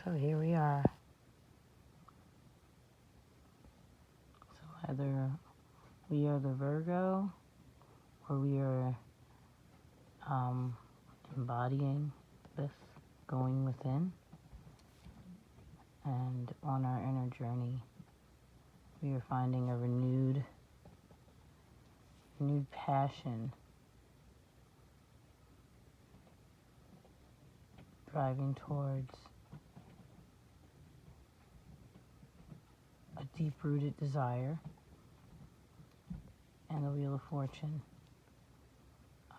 So here we are. So either we are the Virgo or we are embodying this, going within, and on our inner journey, we are finding a renewed passion, driving towards a deep-rooted desire, and the Wheel of Fortune.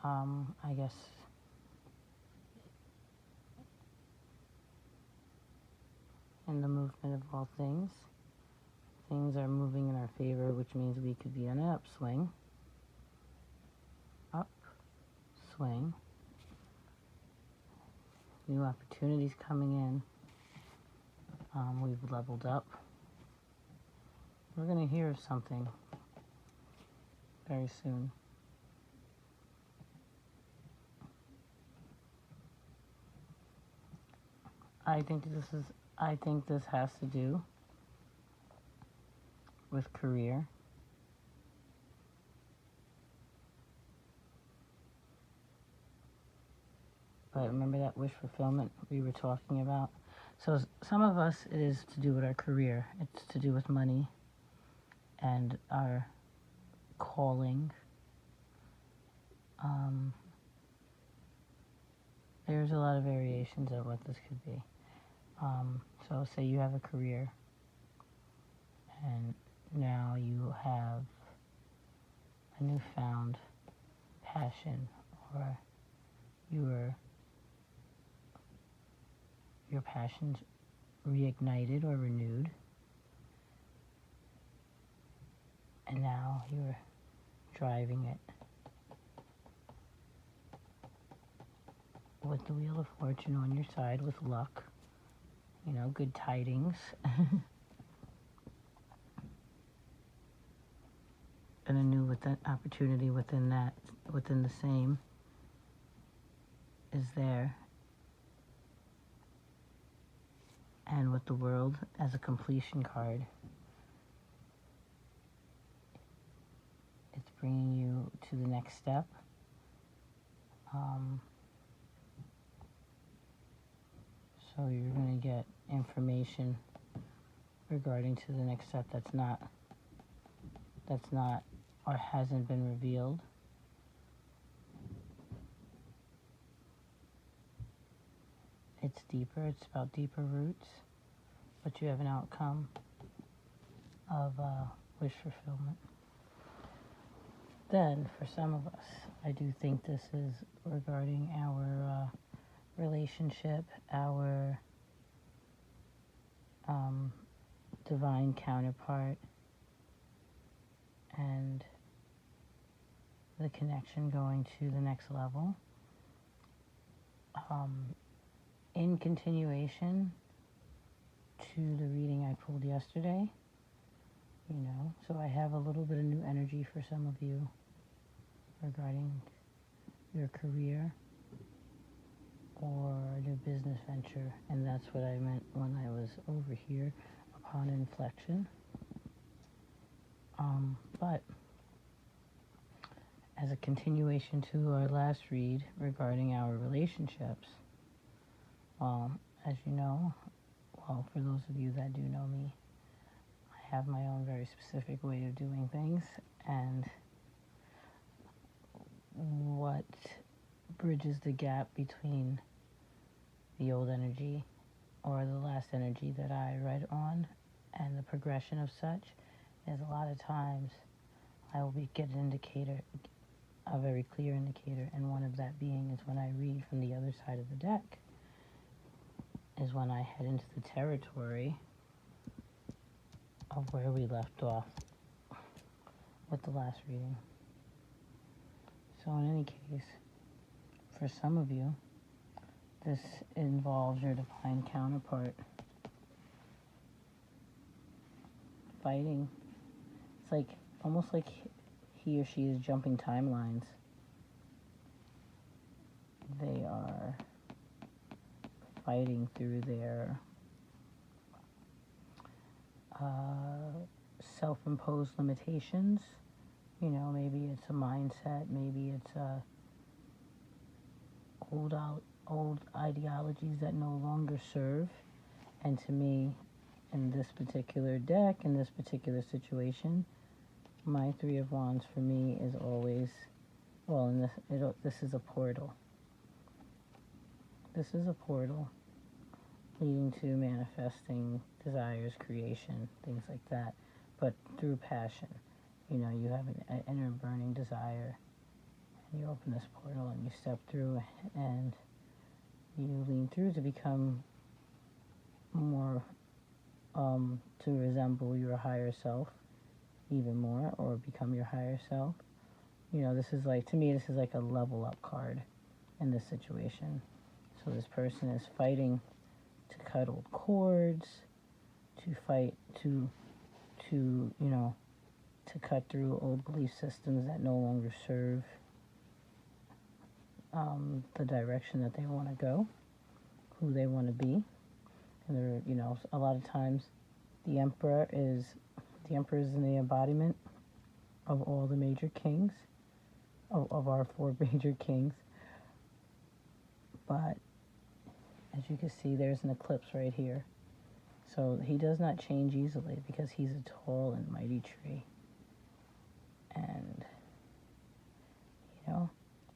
I guess in the movement of all things, things are moving in our favor, which means we could be on an upswing, new opportunities coming in. We've leveled up. We're going to hear something very soon. I think this has to do with career. But remember that wish fulfillment we were talking about? So some of us, it is to do with our career. It's to do with money and our calling. There's a lot of variations of what this could be. So say you have a career and now you have a newfound passion, or your passion's reignited or renewed, and now you're driving it with the Wheel of Fortune on your side, with luck, good tidings. And a new opportunity within the same is there. And with the World as a completion card, it's bringing you to the next step. So you're going to get information regarding to the next step that's not or hasn't been revealed. It's deeper, it's about deeper roots, but you have an outcome of wish fulfillment. Then, for some of us, I do think this is regarding our relationship, our divine counterpart, and the connection going to the next level. In continuation to the reading I pulled yesterday, so I have a little bit of new energy for some of you regarding your career or your business venture, and that's what I meant when I was over here upon inflection. But as a continuation to our last read regarding our relationships, as you know, for those of you that do know me, I have my own very specific way of doing things, and what bridges the gap between the old energy or the last energy that I read on and the progression of such is a lot of times I will get an indicator, a very clear indicator, and one of that being is when I read from the other side of the deck, is when I head into the territory of where we left off with the last reading. So in any case, for some of you, this involves your divine counterpart fighting. It's almost like he or she is jumping timelines. They are fighting through their self-imposed limitations. You know, maybe it's a mindset, maybe it's old ideologies that no longer serve. And to me, in this particular deck, in this particular situation, my Three of Wands for me is always, well, in this is a portal. This is a portal leading to manifesting desires, creation, things like that, but through passion. You know, you have an inner burning desire, and you open this portal and you step through and you lean through to become more, to resemble your higher self even more, or become your higher self. You know, this is like, to me, this is like a level up card in this situation. So this person is fighting to cut old cords, to fight to you know, to cut through old belief systems that no longer serve the direction that they want to go, who they want to be. And there, you know, a lot of times the emperor is in the embodiment of all the major kings, of our four major kings. But as you can see, there's an eclipse right here. So he does not change easily because he's a tall and mighty tree. And, you know,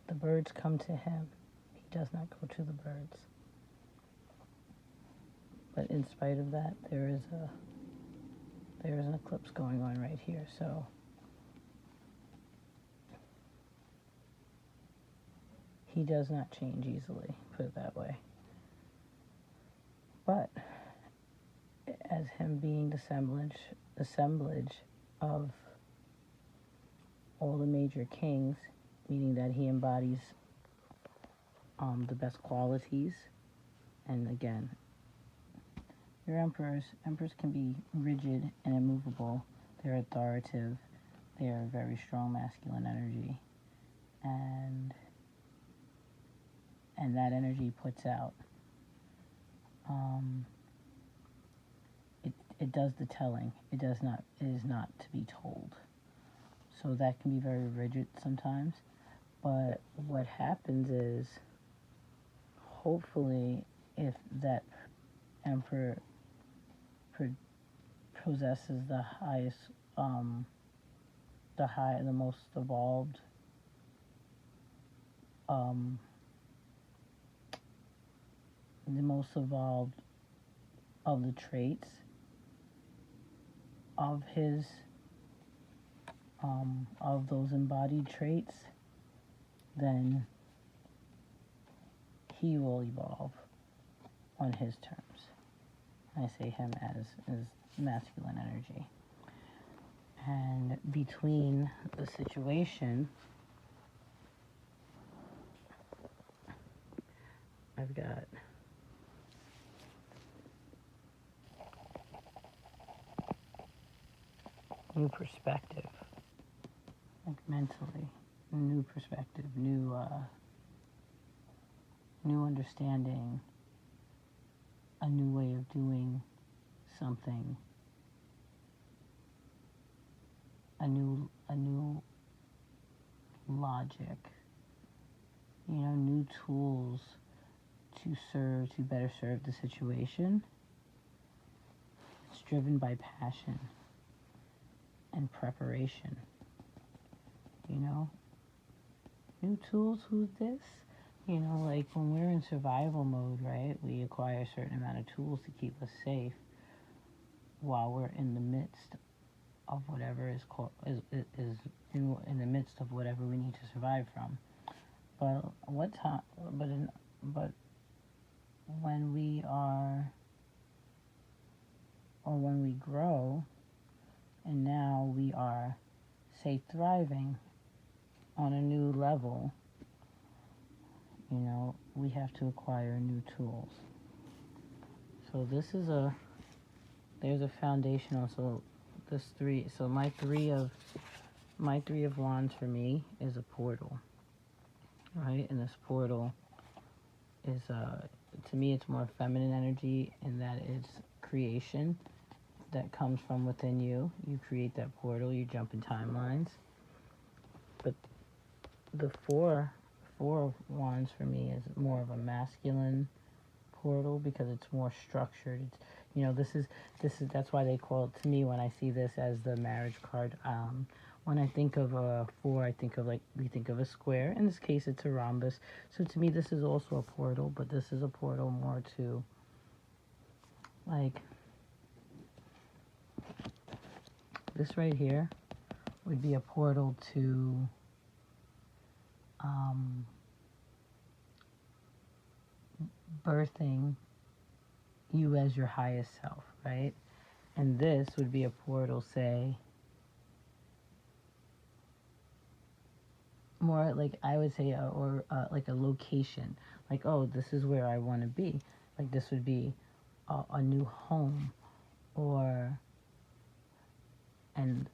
the birds come to him. He does not go to the birds. But in spite of that, there is an eclipse going on right here. So he does not change easily, put it that way. But as him being the assemblage of all the major kings, meaning that he embodies the best qualities. And again, your emperors can be rigid and immovable. They're authoritative. They are very strong masculine energy. And that energy puts out. It does the telling. It is not to be told. So that can be very rigid sometimes. But what happens is, hopefully, if that emperor possesses the highest, the most evolved, of the traits of his, of those embodied traits, then he will evolve on his terms. I say him as masculine energy. And between the situation, I've got new perspective, like mentally, new perspective, new understanding, a new way of doing something, a new logic, you know, new tools to better serve the situation. It's driven by passion and preparation, you know. New tools, who's this? You know, like when we're in survival mode, right, we acquire a certain amount of tools to keep us safe while we're in the midst of whatever is in the midst of whatever we need to survive from. But when we are, or when we grow, and now we are, say, thriving on a new level, you know, we have to acquire new tools. So there's a foundational, so my three of wands for me is a portal, right? And this portal is, to me, it's more feminine energy in that it's creation. that comes from within you. You create that portal, you jump in timelines. But the four of wands for me is more of a masculine portal because it's more structured. It's, this is that's why they call it, to me, when I see this as the marriage card. When I think of a four, I think of, like, we think of a square. In this case, it's a rhombus. So to me, this is also a portal, but this is a portal more to, like, this right here would be a portal to birthing you as your highest self, right? And this would be a portal, say, more like, I would say, or like a location. Like, oh, this is where I want to be. Like, this would be a new home, or, and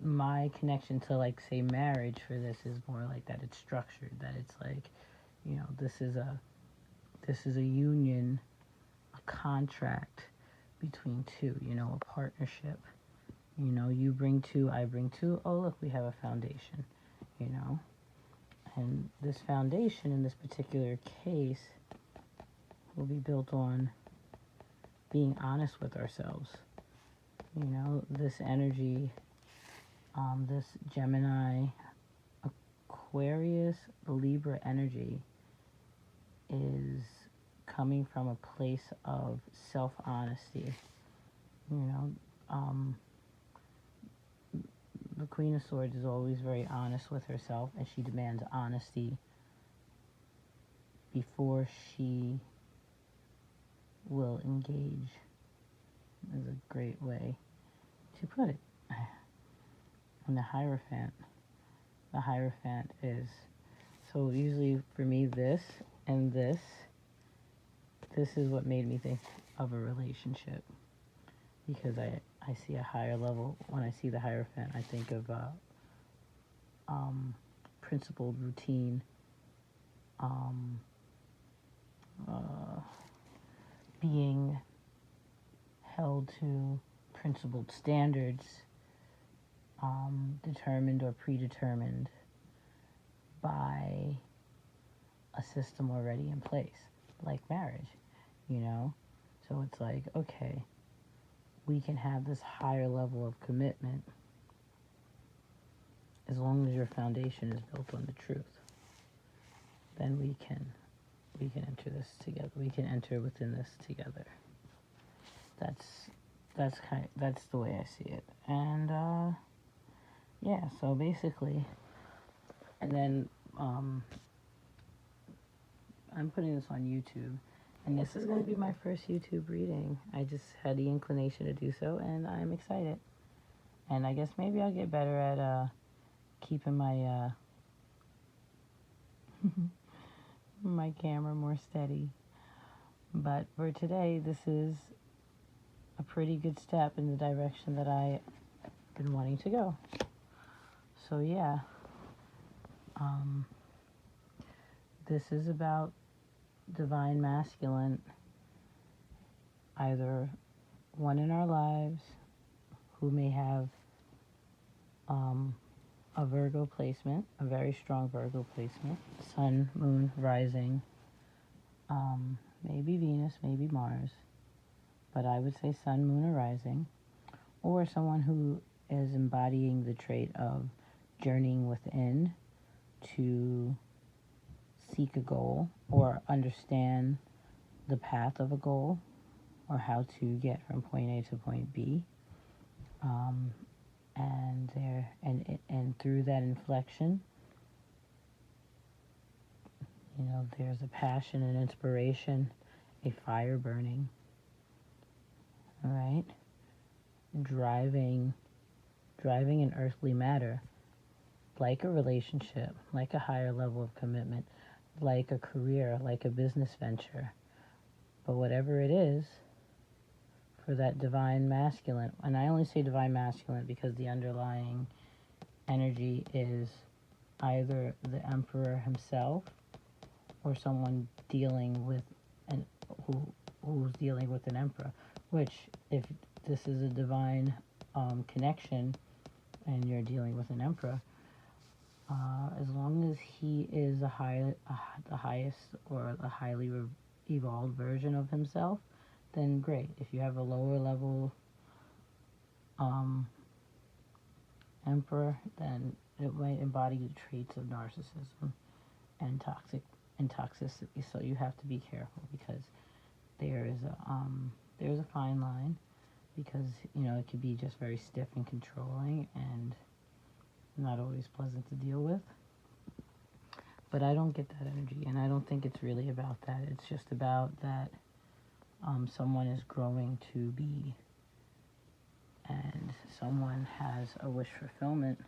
my connection to, like, say, marriage for this is more like that. It's structured, that it's like, this is a union, a contract between two, a partnership. You bring two, I bring two. Oh, look, we have a foundation, And this foundation in this particular case will be built on being honest with ourselves. This energy, this Gemini, Aquarius, Libra energy is coming from a place of self-honesty. The Queen of Swords is always very honest with herself, and she demands honesty before she will engage, is a great way to put it. And the Hierophant is, so usually for me, this and this is what made me think of a relationship, because I see a higher level. When I see the Hierophant, I think of principled routine, being held to principled standards, determined or predetermined by a system already in place, like marriage, So it's like, okay, we can have this higher level of commitment as long as your foundation is built on the truth. Then we can enter this together. We can enter within this together. That's the way I see it. And yeah, so basically, and then I'm putting this on YouTube, and this is going to be my first YouTube reading. I just had the inclination to do so, and I'm excited. And I guess maybe I'll get better at keeping my my camera more steady. But for today, this is a pretty good step in the direction that I've been wanting to go. So yeah, this is about divine masculine, either one in our lives who may have a Virgo placement, a very strong Virgo placement, Sun, Moon, Rising, maybe Venus, maybe Mars, but I would say Sun, Moon, or Rising, or someone who is embodying the trait of journeying within to seek a goal or understand the path of a goal or how to get from point A to point B. And through that inflection, there's a passion and inspiration, a fire burning, all right? Driving an earthly matter, like a relationship, like a higher level of commitment, like a career, like a business venture. But whatever it is, for that divine masculine, and I only say divine masculine because the underlying energy is either the emperor himself or someone dealing with who's dealing with an emperor, which, if this is a divine connection, and you're dealing with an emperor, as long as he is the highest or a highly evolved version of himself, then great. If you have a lower level emperor, then it might embody the traits of narcissism and toxicity. So you have to be careful, because there's a fine line, because it could be just very stiff and controlling and not always pleasant to deal with. But I don't get that energy, and I don't think it's really about that. It's just about that someone is growing to be, and someone has a wish fulfillment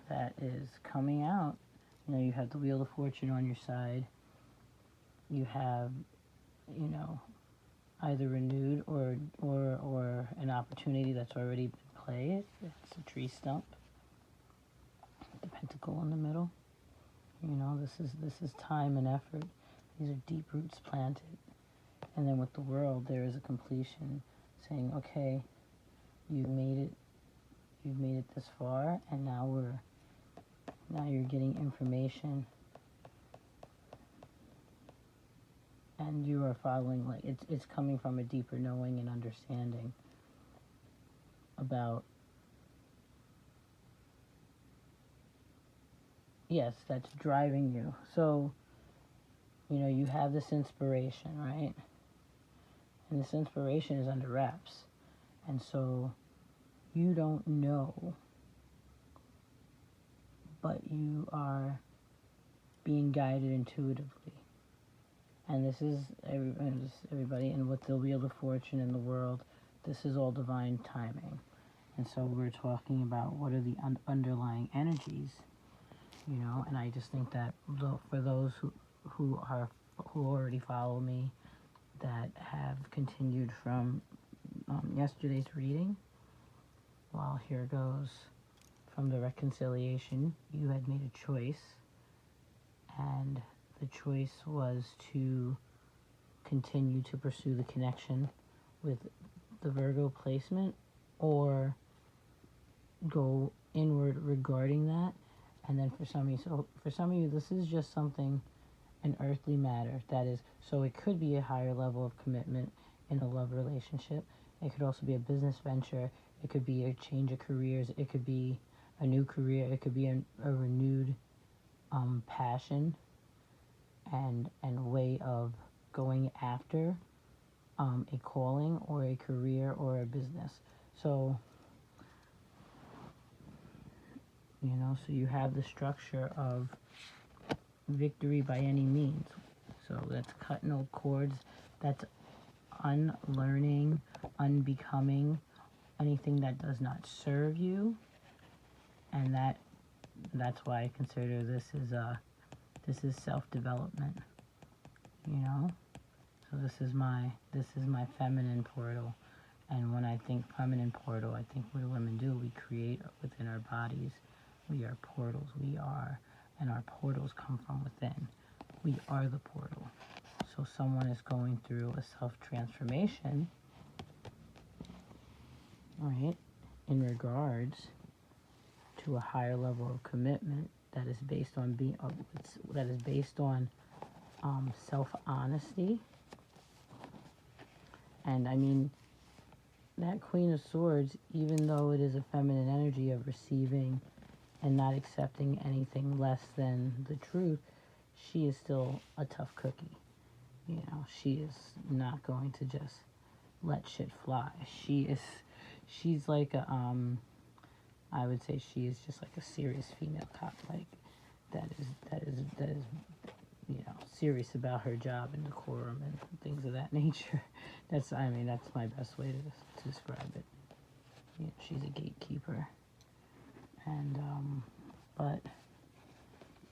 that is coming out. You have the Wheel of Fortune on your side. You have, either renewed or an opportunity that's already been played. It's a tree stump, the pentacle in the middle. This is time and effort. These are deep roots planted. And then with the world, there is a completion, saying, okay, you've made it this far, and now you're getting information, and you are following, like, it's coming from a deeper knowing and understanding about, yes, that's driving you. So, you have this inspiration, right? And this inspiration is under wraps. And so you don't know, but you are being guided intuitively. And this is everybody, and with the Wheel of Fortune in the world, this is all divine timing. And so we're talking about what are the underlying energies, and I just think that for those who already follow me, that have continued from yesterday's reading, well, here goes. From the reconciliation, you had made a choice, and the choice was to continue to pursue the connection with the Virgo placement, or go inward regarding that. And then for some of you, this is just something, an earthly matter, that is, so it could be a higher level of commitment in a love relationship. It could also be a business venture. It could be a change of careers. It could be a new career. It could be a renewed passion and way of going after a calling or a career or a business. So, so you have the structure of victory by any means. So that's cutting old cords. That's unlearning, unbecoming anything that does not serve you. And that's why I consider this is self-development. So this is my feminine portal. And when I think feminine portal, I think what women do, we create within our bodies. We are portals. And our portals come from within. We are the portal. So someone is going through a self-transformation, right, in regards to a higher level of commitment that is based on self-honesty. And I mean, that Queen of Swords, even though it is a feminine energy of receiving and not accepting anything less than the truth, she is still a tough cookie. She is not going to just let shit fly. She's like I would say she is just like a serious female cop, like that is serious about her job and decorum and things of that nature. That's my best way to describe it. She's a gatekeeper, and but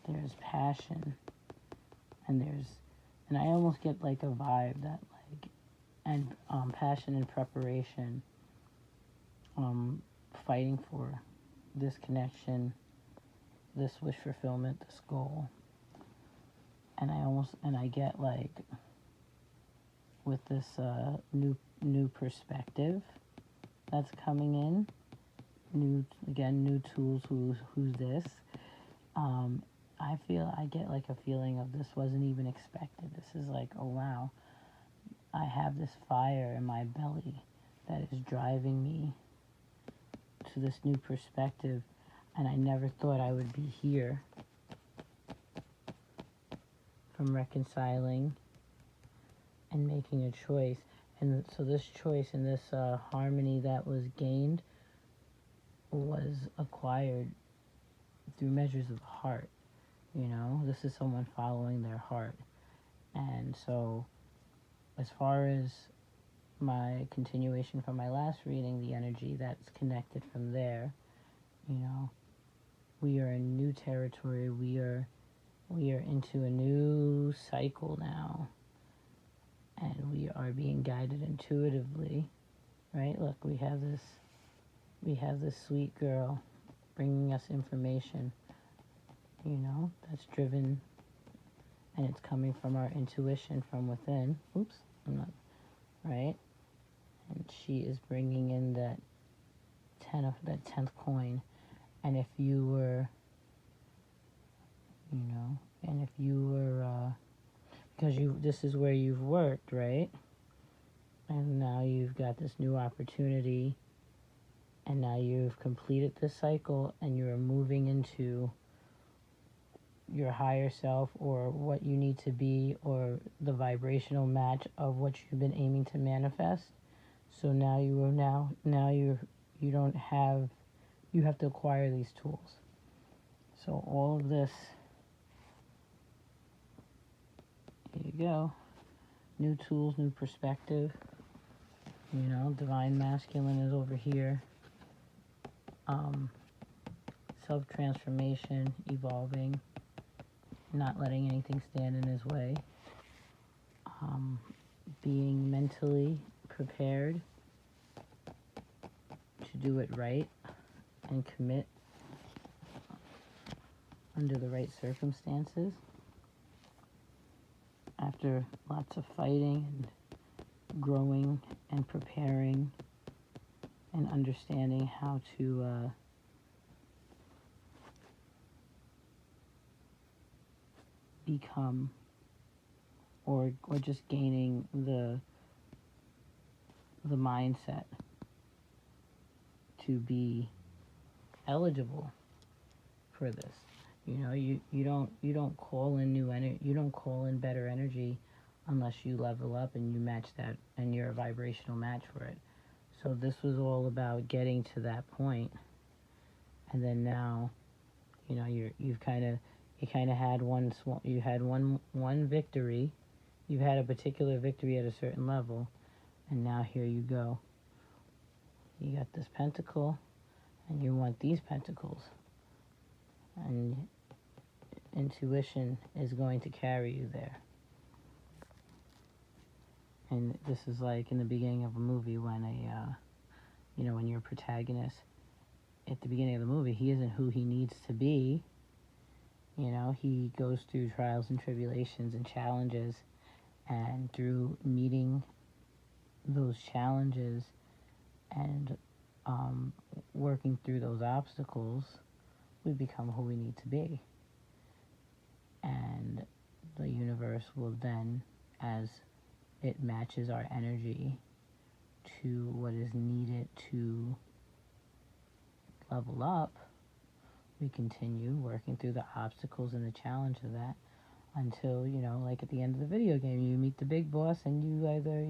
there's passion, and I almost get like a vibe that passion and preparation, fighting for this connection, this wish fulfillment, this goal. And I get like with this new perspective that's coming in. New tools. Who's this? I get like a feeling of this wasn't even expected. This is like, oh wow, I have this fire in my belly that is driving me to this new perspective, and I never thought I would be here from reconciling and making a choice. And so this choice and this harmony that was gained was acquired through measures of the heart. This is someone following their heart. And so as far as my continuation from my last reading, the energy that's connected from there, we are in new territory. We are into a new cycle now, and we are being guided intuitively, right? Look, we have this sweet girl bringing us information, that's driven, and it's coming from our intuition from within. Oops, I'm not, right? And she is bringing in that 10th coin. And if you were, because this is where you've worked, right? And now you've got this new opportunity, and now you've completed this cycle, and you're moving into your higher self, or what you need to be, or the vibrational match of what you've been aiming to manifest. So now you have to acquire these tools. So all of this, here you go, new tools, new perspective. Divine masculine is over here. Self-transformation, evolving, not letting anything stand in his way. Being mentally prepared to do it right and commit under the right circumstances. After lots of fighting and growing and preparing and understanding how to become, or just gaining the mindset to be eligible for this. You don't call in new energy. You don't call in better energy unless you level up and you match that, and you're a vibrational match for it. So this was all about getting to that point, and then now, you kind of had one victory. You've had a particular victory at a certain level, and now here you go. You got this pentacle, and you want these pentacles, and intuition is going to carry you there. And this is like in the beginning of a movie when when your protagonist at the beginning of the movie, he isn't who he needs to be. He goes through trials and tribulations and challenges, and through meeting those challenges and working through those obstacles, we become who we need to be. And the universe will then, as it matches our energy to what is needed to level up, we continue working through the obstacles and the challenge of that until, like at the end of the video game, you meet the big boss, and you either,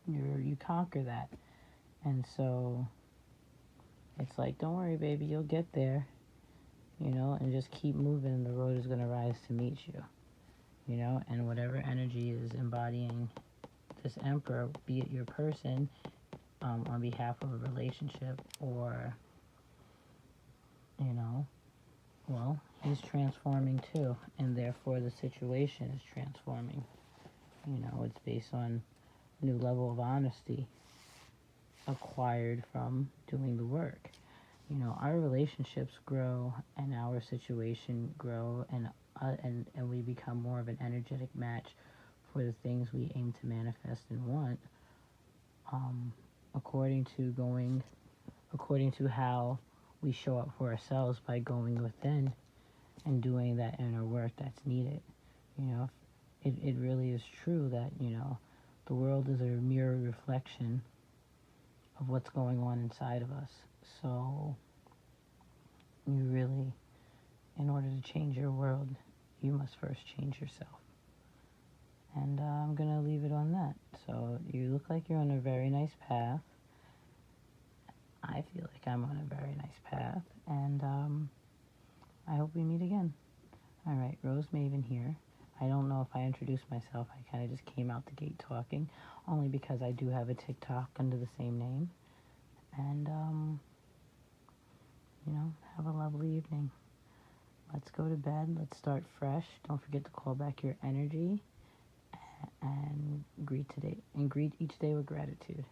you conquer that. And so it's like, don't worry, baby, you'll get there, and just keep moving, and the road is going to rise to meet you, and whatever energy is embodying this emperor, be it your person, on behalf of a relationship, or, well, he's transforming too, and therefore the situation is transforming. It's based on a new level of honesty acquired from doing the work. Our relationships grow, and our situation grow, and we become more of an energetic match for the things we aim to manifest and want, um, according to how we show up for ourselves by going within and doing that inner work that's needed. You know, it really is true that, the world is a mirror reflection of what's going on inside of us. So you really, in order to change your world, you must first change yourself. And I'm going to leave it on that. So you look like you're on a very nice path. I feel like I'm on a very nice path. And I hope we meet again. All right, Rose Maven here. I don't know if I introduced myself. I kind of just came out the gate talking, only because I do have a TikTok under the same name. And, have a lovely evening. Let's go to bed. Let's start fresh. Don't forget to call back your energy and greet each day with gratitude.